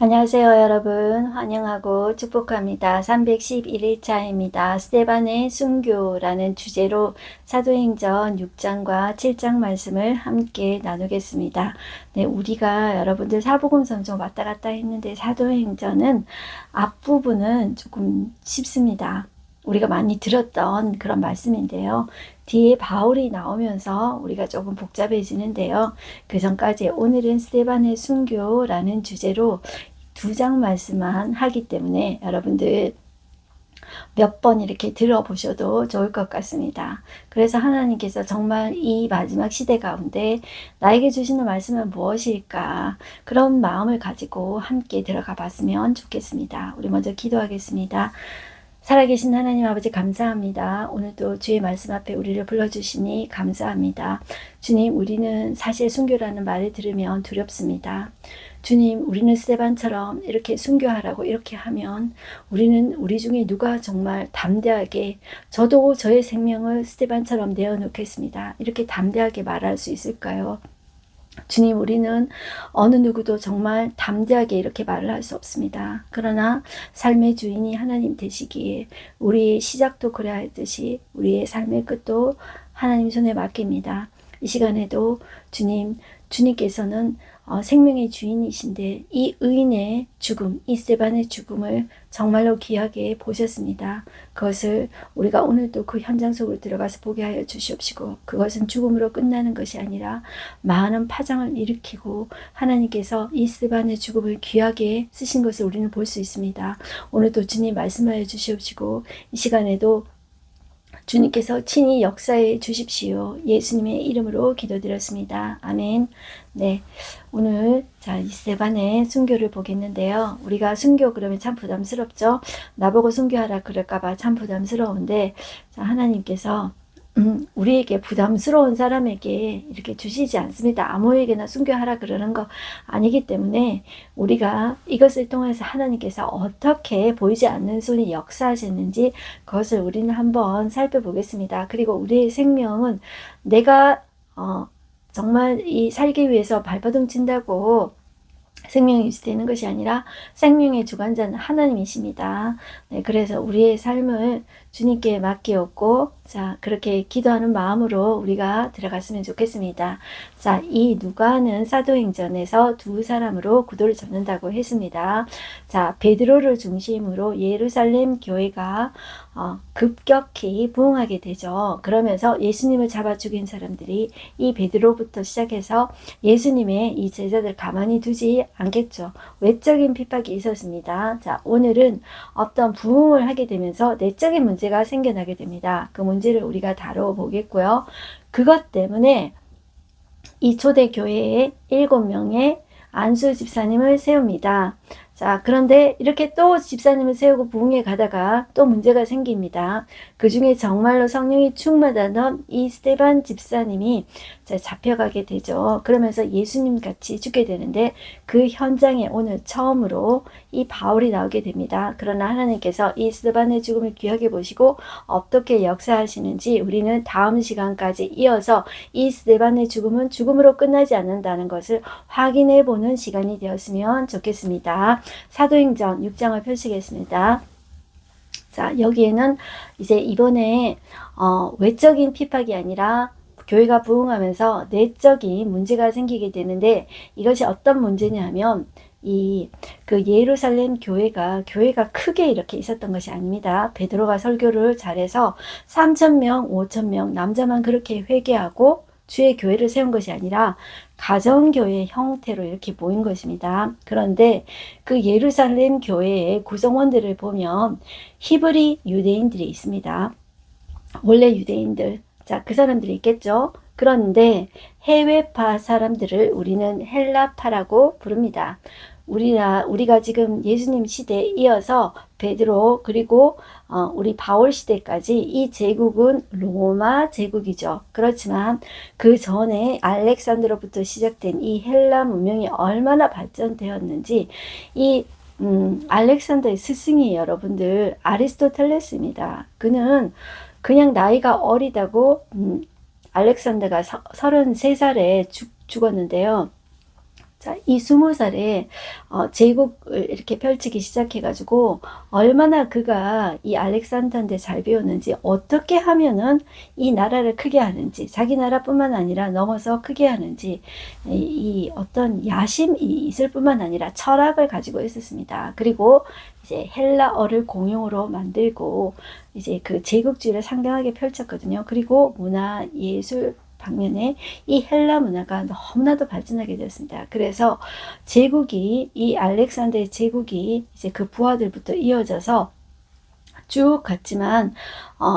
안녕하세요, 여러분. 환영하고 축복합니다. 311일차입니다. 스데반의 순교라는 주제로 사도행전 6장과 7장 말씀을 함께 나누겠습니다. 네, 우리가 여러분들 사복음서 좀 왔다 갔다 했는데 사도행전은 앞부분은 조금 쉽습니다. 우리가 많이 들었던 그런 말씀인데요. 뒤에 바울이 나오면서 우리가 조금 복잡해지는데요. 그 전까지 오늘은 스데반의 순교라는 주제로 2장 말씀만 하기 때문에 여러분들 몇 번 이렇게 들어보셔도 좋을 것 같습니다. 그래서 하나님께서 정말 이 마지막 시대 가운데 나에게 주시는 말씀은 무엇일까? 그런 마음을 가지고 함께 들어가 봤으면 좋겠습니다. 우리 먼저 기도하겠습니다. 살아계신 하나님 아버지 감사합니다. 오늘도 주의 말씀 앞에 우리를 불러주시니 감사합니다. 주님, 우리는 사실 순교라는 말을 들으면 두렵습니다. 주님, 우리는 스데반처럼 이렇게 순교하라고 이렇게 하면 우리는 우리 중에 누가 정말 담대하게 저도 저의 생명을 스데반처럼 내어놓겠습니다. 이렇게 담대하게 말할 수 있을까요? 주님, 우리는 어느 누구도 정말 담대하게 이렇게 말을 할 수 없습니다. 그러나 삶의 주인이 하나님 되시기에 우리의 시작도 그래야 하듯이 우리의 삶의 끝도 하나님 손에 맡깁니다. 이 시간에도 주님께서는 생명의 주인이신데 이 의인의 죽음, 이 스데반의 죽음을 정말로 귀하게 보셨습니다. 그것을 우리가 오늘도 그 현장 속으로 들어가서 보게 하여 주시옵시고, 그것은 죽음으로 끝나는 것이 아니라 많은 파장을 일으키고 하나님께서 이 스데반의 죽음을 귀하게 쓰신 것을 우리는 볼 수 있습니다. 오늘도 주님 말씀하여 주시옵시고, 이 시간에도 주님께서 친히 역사해 주십시오. 예수님의 이름으로 기도드렸습니다. 아멘. 네, 오늘 이 스데반의 순교를 보겠는데요. 우리가 순교 그러면 참 부담스럽죠. 나보고 순교하라 그럴까봐 참 부담스러운데, 하나님께서 우리에게 부담스러운 사람에게 이렇게 주시지 않습니다. 아무에게나 순교하라 그러는 거 아니기 때문에 우리가 이것을 통해서 하나님께서 어떻게 보이지 않는 손이 역사하시는지 그것을 우리는 한번 살펴보겠습니다. 그리고 우리의 생명은 내가 정말 이 살기 위해서 발버둥 친다고 생명이 유지되는 것이 아니라 생명의 주관자는 하나님이십니다. 네, 그래서 우리의 삶을 주님께 맡기었고, 그렇게 기도하는 마음으로 우리가 들어갔으면 좋겠습니다. 이 누가는 사도행전에서 두 사람으로 구도를 잡는다고 했습니다. 베드로를 중심으로 예루살렘 교회가 급격히 부흥하게 되죠. 그러면서 예수님을 잡아 죽인 사람들이 이 베드로부터 시작해서 예수님의 이 제자들 가만히 두지 않겠죠. 외적인 핍박이 있었습니다. 오늘은 어떤 부흥을 하게 되면서 내적인 문제가 생겨나게 됩니다. 그 문제를 우리가 다뤄보겠고요. 그것 때문에 이 초대교회에 7명의 안수 집사님을 세웁니다. 그런데 이렇게 또 집사님을 세우고 부흥에 가다가 또 문제가 생깁니다. 그 중에 정말로 성령이 충만하던 이 스데반 집사님이 잡혀가게 되죠. 그러면서 예수님 같이 죽게 되는데 그 현장에 오늘 처음으로 이 바울이 나오게 됩니다. 그러나 하나님께서 이 스데반의 죽음을 귀하게 보시고 어떻게 역사하시는지 우리는 다음 시간까지 이어서 이 스데반의 죽음은 죽음으로 끝나지 않는다는 것을 확인해 보는 시간이 되었으면 좋겠습니다. 사도행전 6장을 펼치겠습니다. 여기에는 이제 이번에 외적인 핍박이 아니라 교회가 부흥하면서 내적인 문제가 생기게 되는데, 이것이 어떤 문제냐 하면 그 예루살렘 교회가 크게 이렇게 있었던 것이 아닙니다. 베드로가 설교를 잘해서 3,000명, 5,000명 남자만 그렇게 회개하고 주의 교회를 세운 것이 아니라 가정교회 형태로 이렇게 모인 것입니다. 그런데 그 예루살렘 교회의 구성원들을 보면 히브리 유대인들이 있습니다. 원래 유대인들, 그 사람들이 있겠죠. 그런데 해외파 사람들을 우리는 헬라파라고 부릅니다. 우리가 지금 예수님 시대에 이어서 베드로 그리고 우리 바울 시대까지 이 제국은 로마 제국이죠. 그렇지만 그 전에 알렉산드로부터 시작된 이 헬라 문명이 얼마나 발전되었는지 이 알렉산더의 스승이 여러분들 아리스토텔레스입니다. 그는 그냥 나이가 어리다고 알렉산더가 33살에 죽었는데요. 자, 이 20살에 제국을 이렇게 펼치기 시작해가지고 얼마나 그가 이 알렉산더한테 잘 배웠는지, 어떻게 하면은 이 나라를 크게 하는지, 자기 나라뿐만 아니라 넘어서 크게 하는지, 이 어떤 야심이 있을 뿐만 아니라 철학을 가지고 있었습니다. 그리고 이제 헬라어를 공용으로 만들고 이제 그 제국주의를 상당하게 펼쳤거든요. 그리고 문화, 예술 방면에 이 헬라 문화가 너무나도 발전하게 되었습니다. 그래서 제국이, 이 알렉산더의 제국이 이제 그 부하들부터 이어져서 쭉 갔지만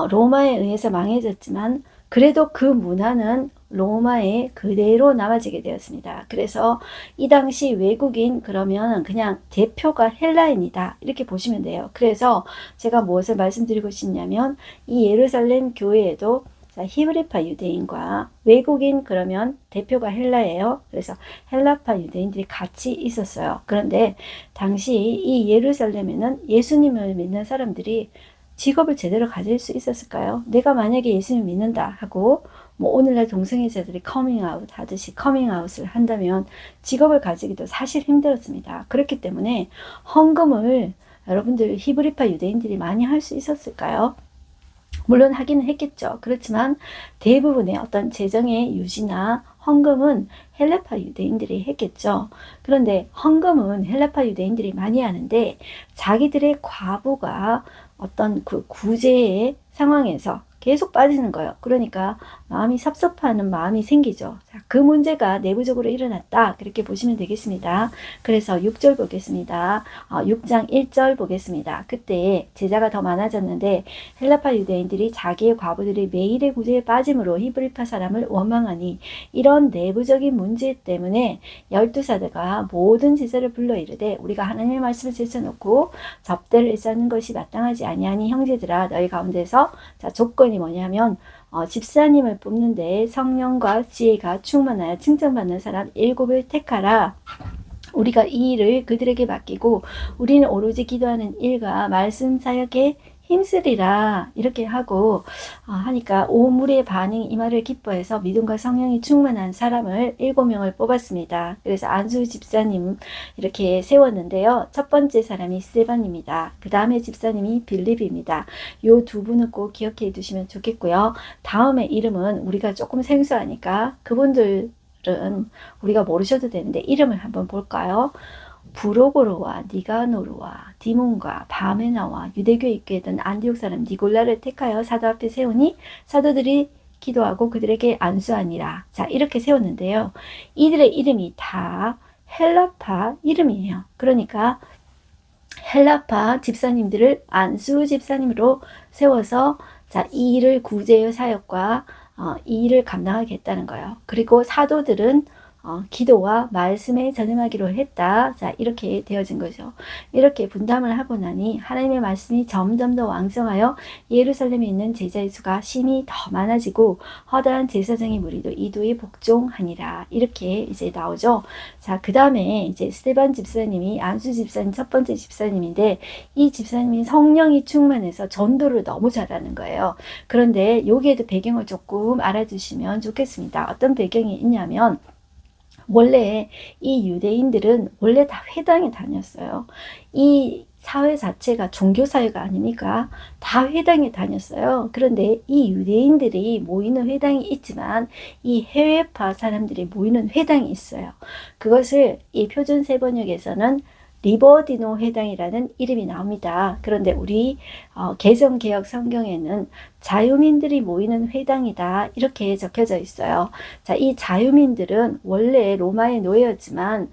로마에 의해서 망해졌지만 그래도 그 문화는 로마에 그대로 남아지게 되었습니다. 그래서 이 당시 외국인 그러면 그냥 대표가 헬라인이다 이렇게 보시면 돼요. 그래서 제가 무엇을 말씀드리고 싶냐면 이 예루살렘 교회에도 히브리파 유대인과 외국인 그러면 대표가 헬라예요. 그래서 헬라파 유대인들이 같이 있었어요. 그런데 당시 이 예루살렘에는 예수님을 믿는 사람들이 직업을 제대로 가질 수 있었을까요? 내가 만약에 예수님을 믿는다 하고 뭐 오늘날 동성애자들이 커밍아웃 하듯이 커밍아웃을 한다면 직업을 가지기도 사실 힘들었습니다. 그렇기 때문에 헌금을 여러분들 히브리파 유대인들이 많이 할 수 있었을까요? 물론 하기는 했겠죠. 그렇지만 대부분의 어떤 재정의 유지나 헌금은 헬라파 유대인들이 했겠죠. 그런데 헌금은 헬라파 유대인들이 많이 하는데 자기들의 과부가 어떤 그 구제의 상황에서 계속 빠지는 거예요. 그러니까 마음이 섭섭하는 마음이 생기죠. 자, 그 문제가 내부적으로 일어났다. 그렇게 보시면 되겠습니다. 그래서 6절 보겠습니다. 6장 1절 보겠습니다. 그때 제자가 더 많아졌는데 헬라파 유대인들이 자기의 과부들이 매일의 구제에 빠짐으로 히브리파 사람을 원망하니 이런 내부적인 문제 때문에 12사도가 모든 제자를 불러 이르되 우리가 하나님의 말씀을 제쳐놓고 접대를 일삼는 것이 마땅하지 아니하니 형제들아 너희 가운데서 자 조건이 뭐냐면 집사님을 뽑는데 성령과 지혜가 충만하여 칭찬받는 사람 7을 택하라. 우리가 이 일을 그들에게 맡기고 우리는 오로지 기도하는 일과 말씀 사역에 힘쓰리라 이렇게 하고 하니까 온 무리의 반응이 이 말을 기뻐해서 믿음과 성령이 충만한 사람을 7명을 뽑았습니다. 그래서 안수 집사님 이렇게 세웠는데요. 첫 번째 사람이 스데반입니다. 그 다음에 집사님이 빌립입니다. 요 두 분은 꼭 기억해 두시면 좋겠고요. 다음에 이름은 우리가 조금 생소하니까 그분들은 우리가 모르셔도 되는데 이름을 한번 볼까요? 브로고로와 니가노르와 디몬과 바메나와 유대교에 입교했던 안디옥 사람 니골라를 택하여 사도 앞에 세우니 사도들이 기도하고 그들에게 안수하니라. 자, 이렇게 세웠는데요. 이들의 이름이 다 헬라파 이름이에요. 그러니까 헬라파 집사님들을 안수 집사님으로 세워서 자, 이 일을 구제의 사역과 이 일을 감당하겠다는 거예요. 그리고 사도들은 기도와 말씀에 전념하기로 했다. 자, 이렇게 되어진 거죠. 이렇게 분담을 하고 나니 하나님의 말씀이 점점 더 왕성하여 예루살렘에 있는 제자의 수가 심히 더 많아지고 허다한 제사장의 무리도 이도에 복종하니라. 이렇게 이제 나오죠. 자, 그 다음에 이제 스데반 집사님이 안수 집사님 첫 번째 집사님인데 이 집사님이 성령이 충만해서 전도를 너무 잘하는 거예요. 그런데 여기에도 배경을 조금 알아두시면 좋겠습니다. 어떤 배경이 있냐면 원래 이 유대인들은 원래 다 회당에 다녔어요. 이 사회 자체가 종교사회가 아닙니까? 다 회당에 다녔어요. 그런데 이 유대인들이 모이는 회당이 있지만 이 해외파 사람들이 모이는 회당이 있어요. 그것을 이 표준 세번역에서는 리버디노 회당이라는 이름이 나옵니다. 그런데 우리 개정개혁 성경에는 자유민들이 모이는 회당이다 이렇게 적혀져 있어요. 자, 이 자유민들은 원래 로마의 노예였지만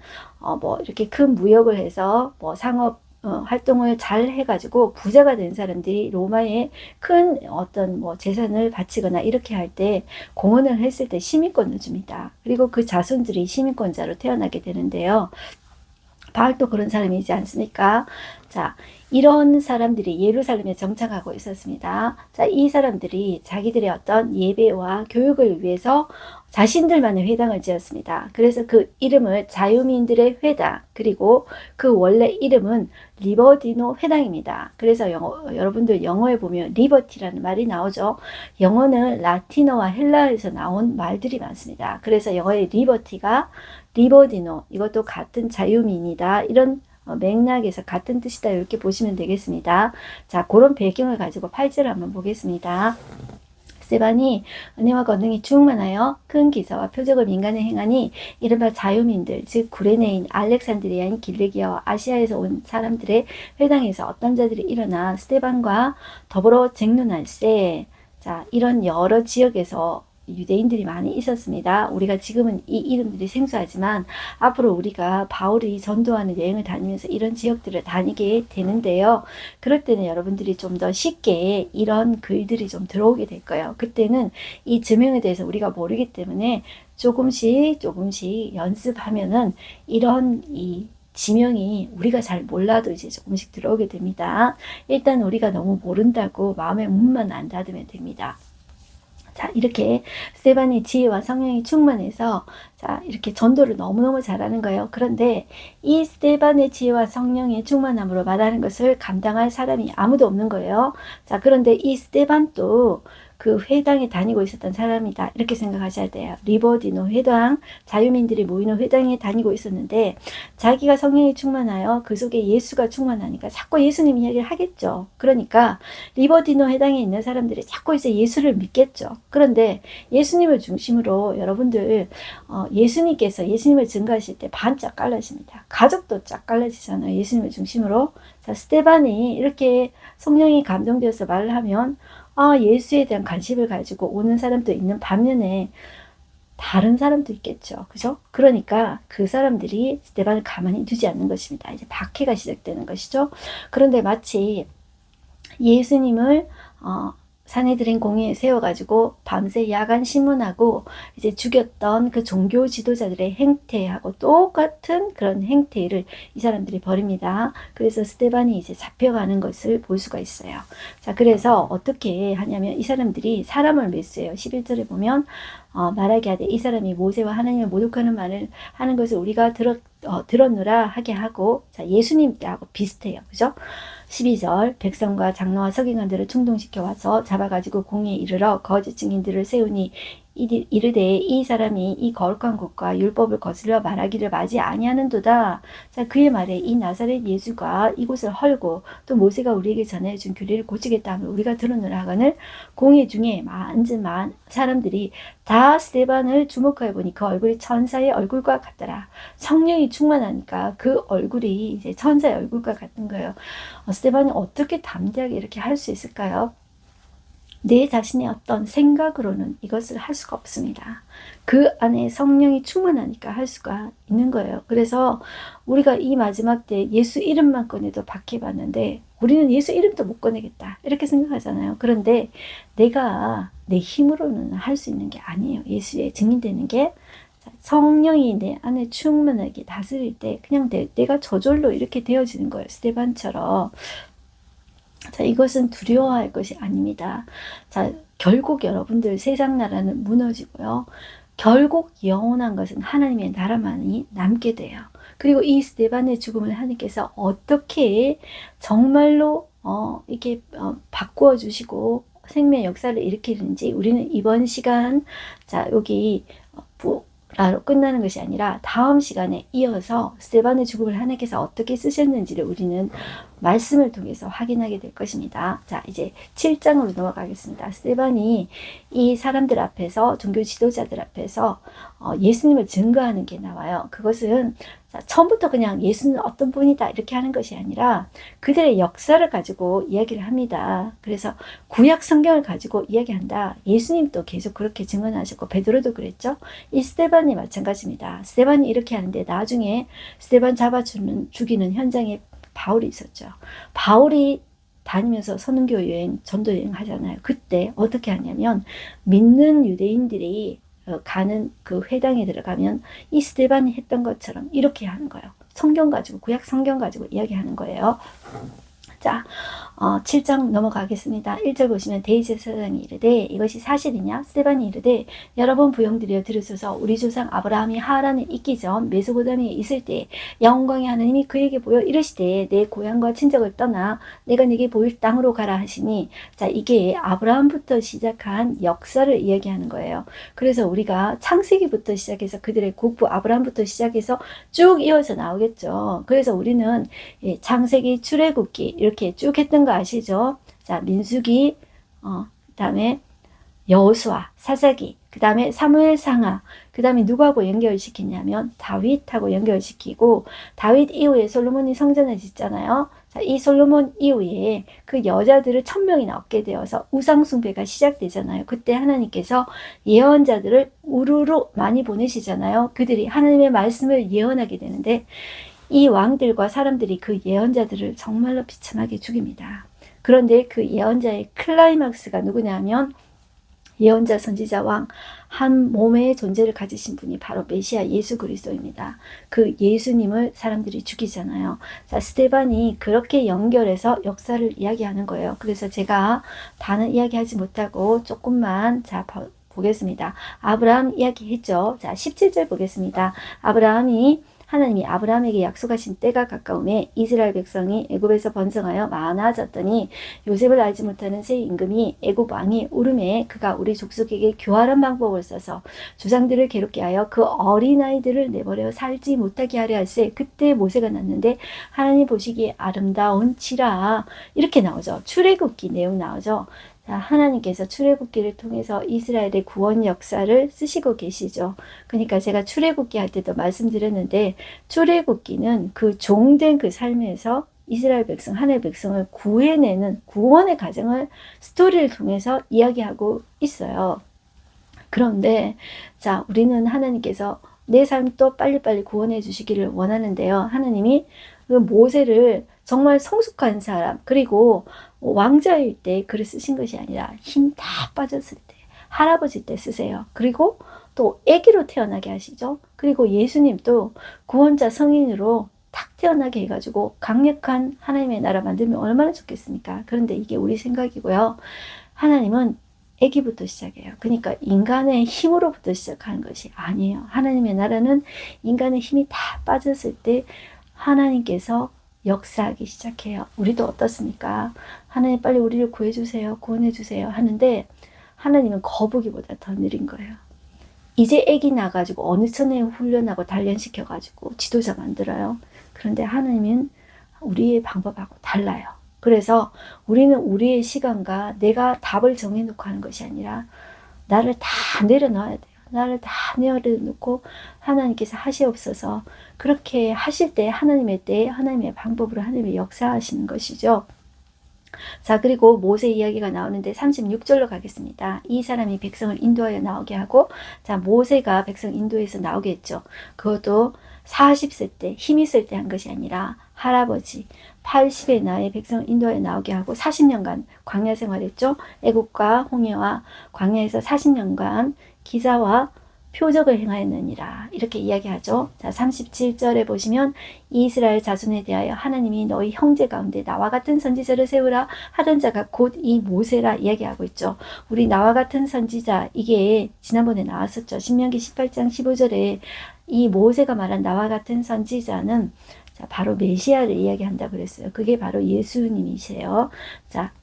뭐 이렇게 큰 무역을 해서 뭐 상업 활동을 잘 해가지고 부자가 된 사람들이 로마에 큰 어떤 뭐 재산을 바치거나 이렇게 할 때 공헌을 했을 때 시민권을 줍니다. 그리고 그 자손들이 시민권자로 태어나게 되는데요. 바울도 그런 사람이지 않습니까? 자, 이런 사람들이 예루살렘에 정착하고 있었습니다. 자, 이 사람들이 자기들의 어떤 예배와 교육을 위해서 자신들만의 회당을 지었습니다. 그래서 그 이름을 자유민들의 회당, 그리고 그 원래 이름은 리버디노 회당입니다. 그래서 여러분들 영어에 보면 리버티라는 말이 나오죠. 영어는 라틴어와 헬라어에서 나온 말들이 많습니다. 그래서 영어의 리버티가 리버디노, 이것도 같은 자유민이다, 이런 맥락에서 같은 뜻이다, 이렇게 보시면 되겠습니다. 자, 그런 배경을 가지고 8절을 한번 보겠습니다. 스데반이 은혜와 권능이 충만하여 큰 기사와 표적을 민간에 행하니 이른바 자유민들, 즉 구레네인, 알렉산드리아인, 길리기아와 아시아에서 온 사람들의 회당에서 어떤 자들이 일어나 스데반과 더불어 쟁론할세. 자, 이런 여러 지역에서 유대인들이 많이 있었습니다. 우리가 지금은 이 이름들이 생소하지만 앞으로 우리가 바울이 전도하는 여행을 다니면서 이런 지역들을 다니게 되는데요. 그럴 때는 여러분들이 좀 더 쉽게 이런 글들이 좀 들어오게 될 거예요. 그때는 이 지명에 대해서 우리가 모르기 때문에 조금씩 연습하면은 이런 이 지명이 우리가 잘 몰라도 이제 조금씩 들어오게 됩니다. 일단 우리가 너무 모른다고 마음의 문만 안 닫으면 됩니다. 자, 이렇게 스데반이 지혜와 성령이 충만해서 자, 이렇게 전도를 너무너무 잘하는 거예요. 그런데 이 스데반의 지혜와 성령의 충만함으로 말하는 것을 감당할 사람이 아무도 없는 거예요. 자, 그런데 이 스데반도 그 회당에 다니고 있었던 사람이다, 이렇게 생각하셔야 돼요. 리버디노 회당, 자유민들이 모이는 회당에 다니고 있었는데 자기가 성령이 충만하여 그 속에 예수가 충만하니까 자꾸 예수님 이야기를 하겠죠. 그러니까 리버디노 회당에 있는 사람들이 자꾸 이제 예수를 믿겠죠. 그런데 예수님을 중심으로 여러분들 예수님께서 예수님을 증거하실 때 반짝 갈라집니다. 가족도 쫙 갈라지잖아요. 예수님을 중심으로. 자, 스데반이 이렇게 성령이 감동되어서 말을 하면 예수에 대한 관심을 가지고 오는 사람도 있는 반면에 다른 사람도 있겠죠. 그죠? 그러니까 그 사람들이 스데반을 가만히 두지 않는 것입니다. 이제 박해가 시작되는 것이죠. 그런데 마치 예수님을 사내들인 공회에 세워가지고 밤새 야간 신문하고 이제 죽였던 그 종교 지도자들의 행태하고 똑같은 그런 행태를 이 사람들이 벌입니다. 그래서 스데반이 이제 잡혀가는 것을 볼 수가 있어요. 자, 그래서 어떻게 하냐면 이 사람들이 사람을 매수해요. 11절에 보면 말하게 하되 이 사람이 모세와 하나님을 모독하는 말을 하는 것을 우리가 들었노라 하게 하고, 자, 예수님 때하고 비슷해요. 그죠? 12절 백성과 장로와 서기관들을 충동시켜 와서 잡아가지고 공회에 이르러 거짓 증인들을 세우니 이르되 이 사람이 이 거룩한 곳과 율법을 거슬러 말하기를 맞이 아니하는도다. 자, 그의 말에 이 나사렛 예수가 이곳을 헐고 또 모세가 우리에게 전해준 규례를 고치겠다 하면 우리가 들었노라 하거늘 공회 중에 많은 사람들이 다 스데반을 주목하여 보니 그 얼굴이 천사의 얼굴과 같더라. 성령이 충만하니까 그 얼굴이 이제 천사의 얼굴과 같은 거예요. 스데반이 어떻게 담대하게 이렇게 할 수 있을까요? 내 자신의 어떤 생각으로는 이것을 할 수가 없습니다. 그 안에 성령이 충만하니까 할 수가 있는 거예요. 그래서 우리가 이 마지막 때 예수 이름만 꺼내도 박해받는데 우리는 예수 이름도 못 꺼내겠다, 이렇게 생각하잖아요. 그런데 내가 내 힘으로는 할 수 있는 게 아니에요. 예수의 증인되는 게 성령이 내 안에 충만하게 다스릴 때 그냥 내가 저절로 이렇게 되어지는 거예요. 스데반처럼. 자, 이것은 두려워할 것이 아닙니다. 자, 결국 여러분들 세상 나라는 무너지고요. 결국 영원한 것은 하나님의 나라만이 남게 돼요. 그리고 이 스데반의 죽음을 하나님께서 어떻게 정말로 이렇게 바꾸어 주시고 생명의 역사를 일으키는지 우리는 이번 시간, 자, 여기 라로 끝나는 것이 아니라 다음 시간에 이어서 스데반의 죽음을 하나님께서 어떻게 쓰셨는지를 우리는 말씀을 통해서 확인하게 될 것입니다. 자, 이제 7장으로 넘어가겠습니다. 스데반이 이 사람들 앞에서, 종교 지도자들 앞에서 예수님을 증거하는 게 나와요. 그것은 처음부터 그냥 예수는 어떤 분이다 이렇게 하는 것이 아니라 그들의 역사를 가지고 이야기를 합니다. 그래서 구약 성경을 가지고 이야기한다. 예수님도 계속 그렇게 증언하셨고 베드로도 그랬죠. 이 스데반이 마찬가지입니다. 스데반이 이렇게 하는데 나중에 스데반 죽이는 현장에 바울이 있었죠. 바울이 다니면서 선운교 여행, 전도 여행 하잖아요. 그때 어떻게 하냐면 믿는 유대인들이 가는 그 회당에 들어가면 이 스데반이 했던 것처럼 이렇게 하는 거예요. 성경 가지고, 구약 성경 가지고 이야기하는 거예요. 자, 7장 넘어가겠습니다. 1절 보시면 대제사장이 이르되 이것이 사실이냐? 스데반이 이르되 여러분 부형들이여 들으소서. 우리 조상 아브라함이 하란에 있기 전 메소포타미아에 있을 때 영광의 하나님이 그에게 보여 이르시되 내 고향과 친척을 떠나 내가 네게 보일 땅으로 가라 하시니, 자, 이게 아브라함부터 시작한 역사를 이야기하는 거예요. 그래서 우리가 창세기부터 시작해서 그들의 국부 아브라함부터 시작해서 쭉 이어서 나오겠죠. 그래서 우리는 창세기, 출애굽기 이렇게 쭉 했던 거 아시죠? 자, 민수기, 그다음에 여호수아, 사사기, 그 다음에 사무엘 상하, 그 다음에 누구하고 연결시키냐면 다윗하고 연결시키고, 다윗 이후에 솔로몬이 성전을 짓잖아요. 자, 이 솔로몬 이후에 그 여자들을 1000명이나 얻게 되어서 우상숭배가 시작되잖아요. 그때 하나님께서 예언자들을 우르르 많이 보내시잖아요. 그들이 하나님의 말씀을 예언하게 되는데, 이 왕들과 사람들이 그 예언자들을 정말로 비참하게 죽입니다. 그런데 그 예언자의 클라이막스가 누구냐면 예언자, 선지자, 왕, 한 몸의 존재를 가지신 분이 바로 메시아 예수 그리스도입니다. 그 예수님을 사람들이 죽이잖아요. 자, 스데반이 그렇게 연결해서 역사를 이야기하는 거예요. 그래서 제가 다는 이야기하지 못하고 조금만 보겠습니다. 아브라함 이야기했죠. 자, 17절 보겠습니다. 하나님이 아브라함에게 약속하신 때가 가까움에 이스라엘 백성이 애굽에서 번성하여 많아졌더니 요셉을 알지 못하는 새 임금이 애굽 왕이 울음에 그가 우리 족속에게 교활한 방법을 써서 조상들을 괴롭게 하여 그 어린아이들을 내버려 살지 못하게 하려 할세. 그때 모세가 났는데 하나님 보시기에 아름다운 치라. 이렇게 나오죠. 출애굽기 내용 나오죠. 자, 하나님께서 출애굽기를 통해서 이스라엘의 구원 역사를 쓰시고 계시죠. 그러니까 제가 출애굽기 할 때도 말씀드렸는데, 출애굽기는 그 종된 그 삶에서 이스라엘 백성, 하나님의 백성을 구해내는 구원의 과정을 스토리를 통해서 이야기하고 있어요. 그런데 자, 우리는 하나님께서 내 삶도 빨리빨리 구원해 주시기를 원하는데요. 하나님이 그 모세를 정말 성숙한 사람, 그리고 왕자일 때 글을 쓰신 것이 아니라 힘 다 빠졌을 때, 할아버지 때 쓰세요. 그리고 또 아기로 태어나게 하시죠. 그리고 예수님도 구원자 성인으로 탁 태어나게 해가지고 강력한 하나님의 나라 만들면 얼마나 좋겠습니까? 그런데 이게 우리 생각이고요. 하나님은 아기부터 시작해요. 그러니까 인간의 힘으로부터 시작하는 것이 아니에요. 하나님의 나라는 인간의 힘이 다 빠졌을 때 하나님께서 역사하기 시작해요. 우리도 어떻습니까? 하나님 빨리 우리를 구해주세요. 구원해주세요. 하는데 하나님은 거북이보다 더 느린 거예요. 이제 아기 나가지고 어느 천에 훈련하고 단련시켜가지고 지도자 만들어요. 그런데 하나님은 우리의 방법하고 달라요. 그래서 우리는 우리의 시간과 내가 답을 정해놓고 하는 것이 아니라 나를 다 내려놔야 돼요. 나를 다 내려놓고 하나님께서 하시옵소서. 그렇게 하실 때 하나님의 때 하나님의 방법으로 하나님의 역사하시는 것이죠. 자, 그리고 모세 이야기가 나오는데 36절로 가겠습니다. 이 사람이 백성을 인도하여 나오게 하고, 자, 모세가 백성 인도해서 나오게 했죠. 그것도 40세 때 힘 있을 때 한 것이 아니라 할아버지 80의 나이에 백성을 인도하여 나오게 하고 40년간 광야 생활했죠. 애국과 홍해와 광야에서 40년간 기사와 표적을 행하였느니라. 이렇게 이야기하죠. 자, 37절에 보시면 이스라엘 자손에 대하여 하나님이 너희 형제 가운데 나와 같은 선지자를 세우라 하던 자가 곧 이 모세라 이야기하고 있죠. 우리 나와 같은 선지자, 이게 지난번에 나왔었죠. 신명기 18장 15절에 이 모세가 말한 나와 같은 선지자는 자, 바로 메시아를 이야기한다고 그랬어요. 그게 바로 예수님이세요. 자,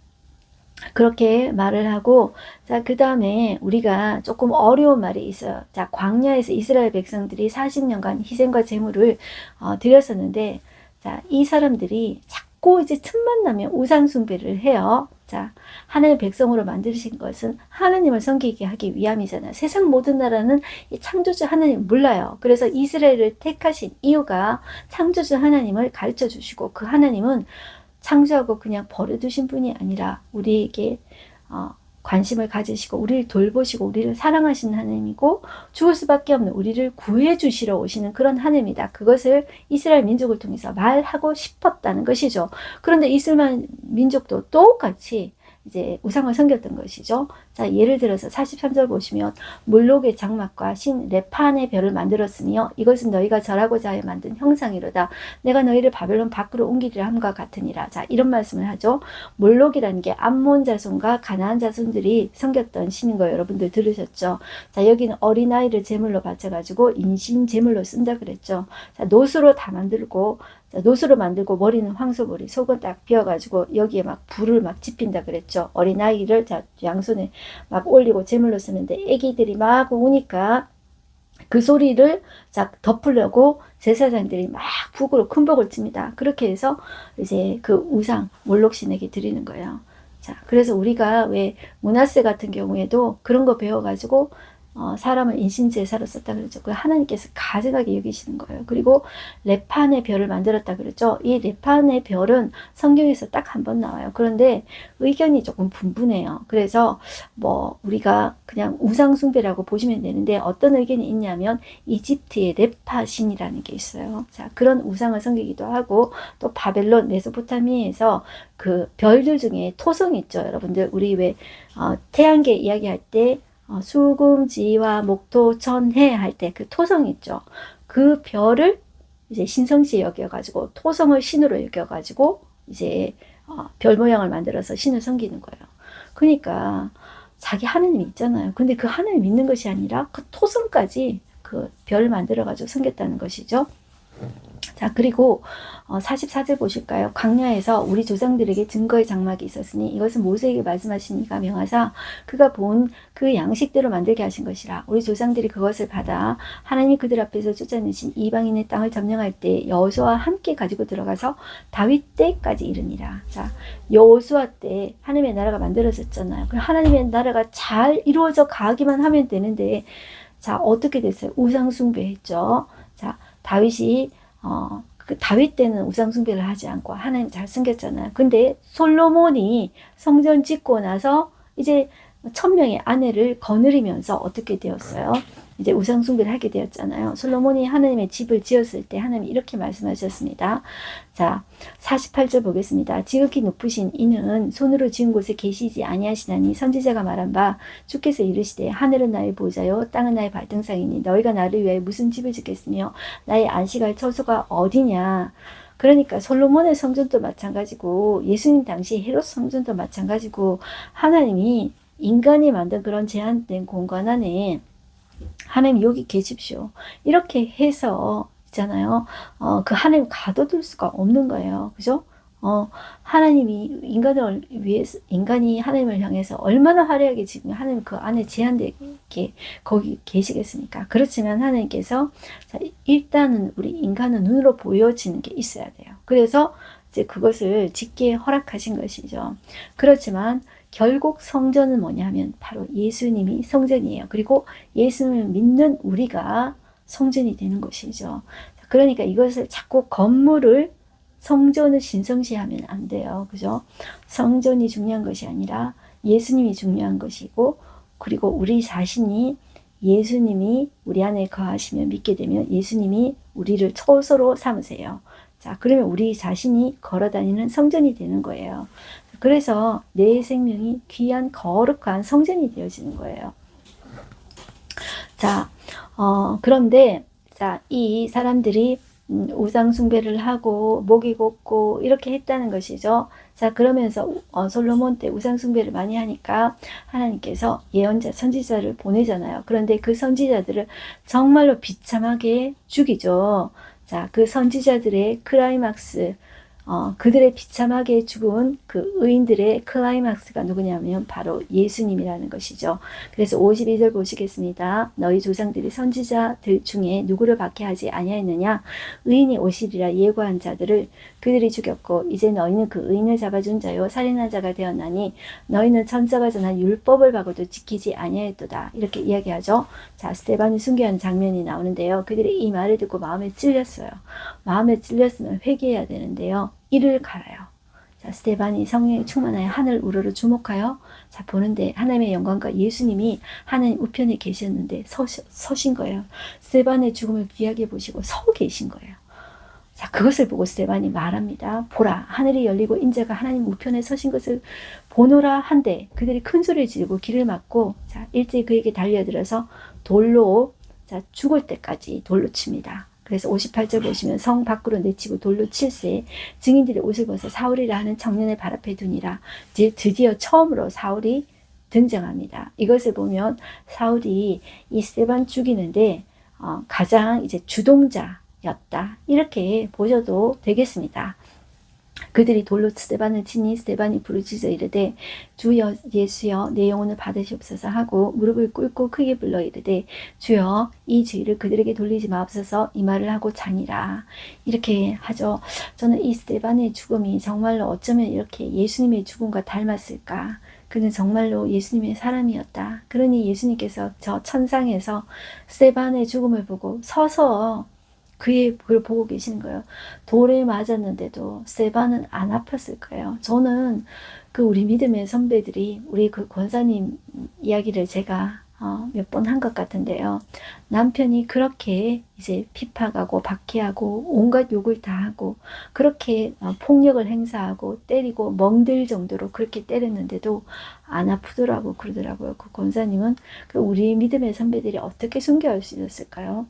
그렇게 말을 하고, 자, 그 다음에 우리가 조금 어려운 말이 있어요. 자, 광야에서 이스라엘 백성들이 40년간 희생과 제물을 드렸었는데, 자, 이 사람들이 자꾸 이제 틈만 나면 우상숭배를 해요. 자, 하나님의 백성으로 만드신 것은 하나님을 섬기게 하기 위함이잖아요. 세상 모든 나라는 이 창조주 하나님을 몰라요. 그래서 이스라엘을 택하신 이유가 창조주 하나님을 가르쳐 주시고, 그 하나님은 창조하고 그냥 버려두신 분이 아니라 우리에게 관심을 가지시고 우리를 돌보시고 우리를 사랑하시는 하나님이고, 죽을 수밖에 없는 우리를 구해 주시러 오시는 그런 하나님이다. 그것을 이스라엘 민족을 통해서 말하고 싶었다는 것이죠. 그런데 이스라엘 민족도 똑같이 이제 우상을 섬겼던 것이죠. 자, 예를 들어서 43절 보시면 몰록의 장막과 신 레판의 별을 만들었으며 이것은 너희가 절하고자 하여 만든 형상이로다. 내가 너희를 바벨론 밖으로 옮기리라 함과 같으니라. 자, 이런 말씀을 하죠. 몰록이라는 게 암몬 자손과 가나안 자손들이 섬겼던 신인 거 여러분들 들으셨죠? 자, 여기는 어린아이를 제물로 바쳐가지고 인신 제물로 쓴다 그랬죠. 자, 노수로 다 만들고, 자, 노수로 만들고 머리는 황소머리, 속은 딱 비어가지고 여기에 막 불을 막 지핀다 그랬죠. 어린아이를 자, 양손에 막 올리고 제물로 쓰는데 애기들이 막 우니까 그 소리를 자, 덮으려고 제사장들이 막 북으로 큰 복을 칩니다. 그렇게 해서 이제 그 우상 몰록신에게 드리는 거예요. 자, 그래서 우리가 왜 므낫세 같은 경우에도 그런 거 배워가지고 사람을 인신제사로 썼다 그랬죠. 그 하나님께서 가증하게 여기시는 거예요. 그리고 레판의 별을 만들었다 그랬죠. 이 레판의 별은 성경에서 딱 한 번 나와요. 그런데 의견이 조금 분분해요. 그래서 뭐 우리가 그냥 우상숭배라고 보시면 되는데 어떤 의견이 있냐면 이집트의 레파신이라는 게 있어요. 자, 그런 우상을 섬기기도 하고 또 바벨론 메소포타미아에서 그 별들 중에 토성 있죠. 여러분들 우리 왜 태양계 이야기할 때 수금지와 목토, 천해 할 때 그 토성 있죠. 그 별을 이제 신성시 여겨가지고 토성을 신으로 여겨가지고 이제 별 모양을 만들어서 신을 섬기는 거예요. 그러니까 자기 하느님이 있잖아요. 근데 그 하느님 믿는 것이 아니라 그 토성까지 그 별 만들어가지고 섬겼다는 것이죠. 자, 그리고 44절 보실까요? 광야에서 우리 조상들에게 증거의 장막이 있었으니 이것은 모세에게 말씀하신 이가 명하사 그가 본 그 양식대로 만들게 하신 것이라. 우리 조상들이 그것을 받아 하나님이 그들 앞에서 쫓아내신 이방인의 땅을 점령할 때 여호수아와 함께 가지고 들어가서 다윗 때까지 이르니라. 자, 여호수아 때 하나님의 나라가 만들어졌잖아요. 그 하나님의 나라가 잘 이루어져 가기만 하면 되는데 자, 어떻게 됐어요? 우상 숭배했죠. 자, 다윗이 그 다윗 때는 우상 숭배를 하지 않고 하나님 잘 섬겼잖아요. 근데 솔로몬이 성전 짓고 나서 이제 1000명의 아내를 거느리면서 어떻게 되었어요? 이제 우상 숭배를 하게 되었잖아요. 솔로몬이 하나님의 집을 지었을 때 하나님이 이렇게 말씀하셨습니다. 자, 48절 보겠습니다. 지극히 높으신 이는 손으로 지은 곳에 계시지 아니하시나니 선지자가 말한 바 주께서 이르시되 하늘은 나의 보좌요 땅은 나의 발등상이니 너희가 나를 위하여 무슨 집을 짓겠으며 나의 안식할 처소가 어디냐. 그러니까 솔로몬의 성전도 마찬가지고 예수님 당시 헤롯 성전도 마찬가지고 하나님이 인간이 만든 그런 제한된 공간 안에 하나님 여기 계십시오. 이렇게 해서 있잖아요. 그 하나님 가둬둘 수가 없는 거예요. 그죠? 하나님이 인간을 위해서, 인간이 하나님을 향해서 얼마나 화려하게 지금 하나님 그 안에 제한되게 거기 계시겠습니까? 그렇지만 하나님께서 자, 일단은 우리 인간은 눈으로 보여지는 게 있어야 돼요. 그래서 이제 그것을 짓게 허락하신 것이죠. 그렇지만 결국 성전은 뭐냐면 바로 예수님이 성전이에요. 그리고 예수님을 믿는 우리가 성전이 되는 것이죠. 그러니까 이것을 자꾸 건물을 성전을 신성시하면 안 돼요. 그죠? 성전이 중요한 것이 아니라 예수님이 중요한 것이고 그리고 우리 자신이 예수님이 우리 안에 거하시면 믿게 되면 예수님이 우리를 처소로 삼으세요. 자, 그러면 우리 자신이 걸어다니는 성전이 되는 거예요. 그래서 내 생명이 귀한 거룩한 성전이 되어지는 거예요. 자, 그런데 자, 이 사람들이 우상 숭배를 하고 목이 곱고 이렇게 했다는 것이죠. 자, 그러면서 솔로몬 때 우상 숭배를 많이 하니까 하나님께서 예언자 선지자를 보내잖아요. 그런데 그 선지자들을 정말로 비참하게 죽이죠. 자, 그 선지자들의 클라이막스, 그들의 비참하게 죽은 그 의인들의 클라이막스가 누구냐면 바로 예수님이라는 것이죠. 그래서 52절 보시겠습니다. 너희 조상들이 선지자들 중에 누구를 박해하지 아니하였느냐? 의인이 오시리라 예고한 자들을 그들이 죽였고 이제 너희는 그 의인을 잡아준 자요 살인한 자가 되었나니 너희는 천사가 전한 율법을 박아도 지키지 아니하였도다. 이렇게 이야기하죠. 자, 스데반이 순교한 장면이 나오는데요. 그들이 이 말을 듣고 마음에 찔렸어요. 마음에 찔렸으면 회개해야 되는데요. 이를 갈아요. 자, 스데반이 성령에 충만하여 하늘 우러러 주목하여 자, 보는데 하나님의 영광과 예수님이 하나님 우편에 계셨는데 서신 거예요. 스데반의 죽음을 귀하게 보시고 서 계신 거예요. 자, 그것을 보고 스데반이 말합니다. 보라, 하늘이 열리고 인자가 하나님 우편에 서신 것을 보노라 한데 그들이 큰 소리를 지르고 길을 막고, 자, 일제히 그에게 달려들어서 돌로, 자, 죽을 때까지 돌로 칩니다. 그래서 58절 보시면 성 밖으로 내치고 돌로 칠세 증인들이 옷을 벗어 사울이라 하는 청년의 발 앞에 두니라. 이제 드디어 처음으로 사울이 등장합니다. 이것을 보면 사울이 이 스데반 죽이는데 가장 이제 주동자였다, 이렇게 보셔도 되겠습니다. 그들이 돌로 스데반을 치니 스데반이 부르짖어 이르되 주여 예수여 내 영혼을 받으시옵소서 하고 무릎을 꿇고 크게 불러 이르되 주여 이 주의를 그들에게 돌리지 마옵소서, 이 말을 하고 자니라. 이렇게 하죠. 저는 이 스데반의 죽음이 정말로 어쩌면 이렇게 예수님의 죽음과 닮았을까. 그는 정말로 예수님의 사람이었다. 그러니 예수님께서 저 천상에서 스데반의 죽음을 보고 서서 그를 보고 계시는 거예요. 돌에 맞았는데도 스데반은 안 아팠을 거예요. 저는 그 우리 믿음의 선배들이, 우리 그 권사님 이야기를 제가 몇 번 한 것 같은데요. 남편이 그렇게 이제 핍박하고 박해하고 온갖 욕을 다 하고 그렇게 폭력을 행사하고 때리고 멍들 정도로 그렇게 때렸는데도 안 아프더라고 그러더라고요. 그 권사님은 그 우리 믿음의 선배들이 어떻게 순교할 수 있었을까요?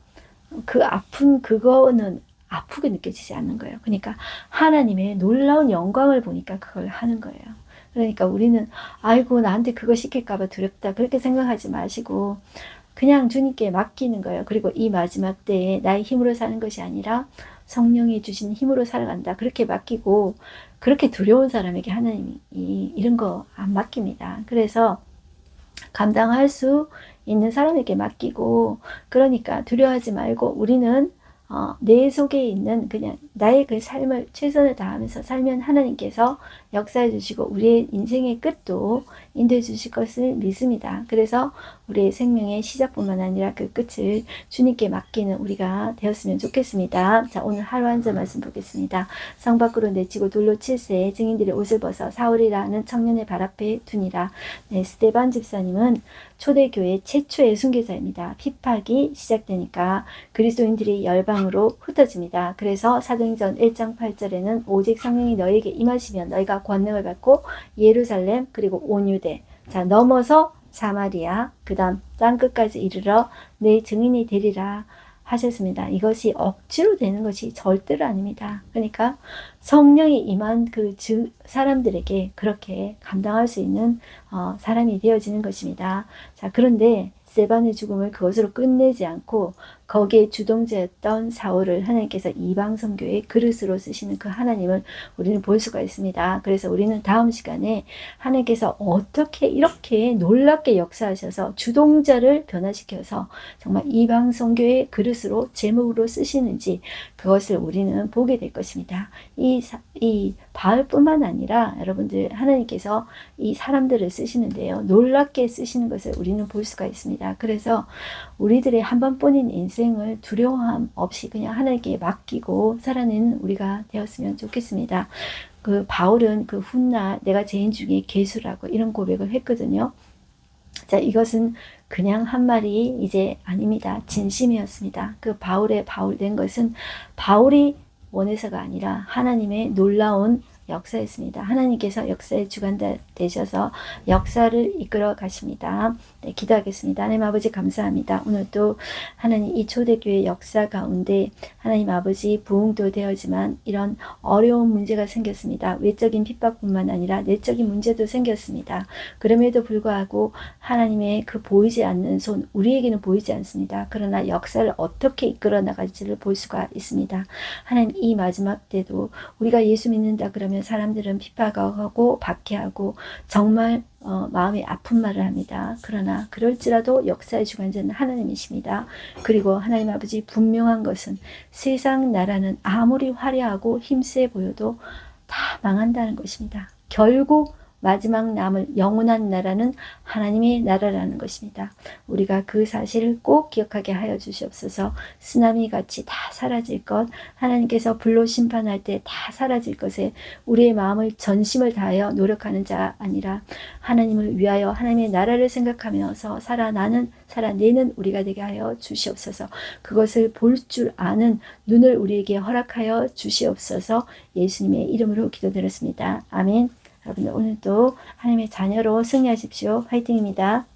그 아픈 그거는 아프게 느껴지지 않는 거예요. 그러니까 하나님의 놀라운 영광을 보니까 그걸 하는 거예요. 그러니까 우리는 아이고 나한테 그거 시킬까봐 두렵다, 그렇게 생각하지 마시고 그냥 주님께 맡기는 거예요. 그리고 이 마지막 때에 나의 힘으로 사는 것이 아니라 성령이 주신 힘으로 살아간다, 그렇게 맡기고, 그렇게 두려운 사람에게 하나님이 이런 거 안 맡깁니다. 그래서 감당할 수 있는 사람에게 맡기고, 그러니까 두려워하지 말고 우리는 내 속에 있는 그냥 나의 그 삶을 최선을 다하면서 살면 하나님께서 역사해 주시고 우리의 인생의 끝도 인도해 주실 것을 믿습니다. 그래서 우리의 생명의 시작뿐만 아니라 그 끝을 주님께 맡기는 우리가 되었으면 좋겠습니다. 자, 오늘 하루 한 절 말씀 보겠습니다. 성 밖으로 내치고 돌로 칠세 증인들의 옷을 벗어 사울이라는 청년의 발 앞에 두니라. 네, 스데반 집사님은 초대교회 최초의 순교자입니다. 핍박이 시작되니까 그리스도인들이 열방으로 흩어집니다. 그래서 사도행전 1장 8절에는 오직 성령이 너희에게 임하시면 너희가 권능을 받고 예루살렘 그리고 온 유대, 자, 넘어서 사마리아, 그 다음 땅끝까지 이르러 내 증인이 되리라 하셨습니다. 이것이 억지로 되는 것이 절대로 아닙니다. 그러니까 성령이 임한 그 사람들에게 그렇게 감당할 수 있는 사람이 되어지는 것입니다. 자, 그런데 스데반의 죽음을 그것으로 끝내지 않고 거기에 주동자였던 사울을 하나님께서 이방 선교의 그릇으로 쓰시는 그 하나님을 우리는 볼 수가 있습니다. 그래서 우리는 다음 시간에 하나님께서 어떻게 이렇게 놀랍게 역사하셔서 주동자를 변화시켜서 정말 이방 선교의 그릇으로 제목으로 쓰시는지 그것을 우리는 보게 될 것입니다. 이 바울뿐만 아니라 여러분들 하나님께서 이 사람들을 쓰시는데요, 놀랍게 쓰시는 것을 우리는 볼 수가 있습니다. 그래서 우리들의 한 번뿐인 인생을 두려움 없이 그냥 하나님께 맡기고 살아내는 우리가 되었으면 좋겠습니다. 그 바울은 그 훗날 내가 죄인 중에 괴수라고 이런 고백을 했거든요. 자, 이것은 그냥 한 말이 이제 아닙니다. 진심이었습니다. 그 바울의 바울 된 것은 바울이 원해서가 아니라 하나님의 놀라운 역사였습니다. 하나님께서 역사의 주관자 되셔서 역사를 이끌어 가십니다. 네, 기도하겠습니다. 하나님 아버지 감사합니다. 오늘도 하나님 이 초대교회 역사 가운데 하나님 아버지 부흥도 되었지만 이런 어려운 문제가 생겼습니다. 외적인 핍박뿐만 아니라 내적인 문제도 생겼습니다. 그럼에도 불구하고 하나님의 그 보이지 않는 손, 우리에게는 보이지 않습니다. 그러나 역사를 어떻게 이끌어 나갈지를 볼 수가 있습니다. 하나님 이 마지막 때도 우리가 예수 믿는다 그러면 사람들은 핍박하고 박해하고 정말 마음이 아픈 말을 합니다. 그러나 그럴지라도 역사의 주관자는 하나님이십니다. 그리고 하나님 아버지 분명한 것은 세상 나라는 아무리 화려하고 힘세 보여도 다 망한다는 것입니다. 결국 마지막 남을 영원한 나라는 하나님의 나라라는 것입니다. 우리가 그 사실을 꼭 기억하게 하여 주시옵소서. 쓰나미 같이 다 사라질 것, 하나님께서 불로 심판할 때 다 사라질 것에 우리의 마음을 전심을 다하여 노력하는 자 아니라 하나님을 위하여 하나님의 나라를 생각하면서 살아내는 우리가 되게 하여 주시옵소서. 그것을 볼 줄 아는 눈을 우리에게 허락하여 주시옵소서. 예수님의 이름으로 기도드렸습니다. 아멘. 여러분 오늘도 하나님의 자녀로 승리하십시오. 화이팅입니다.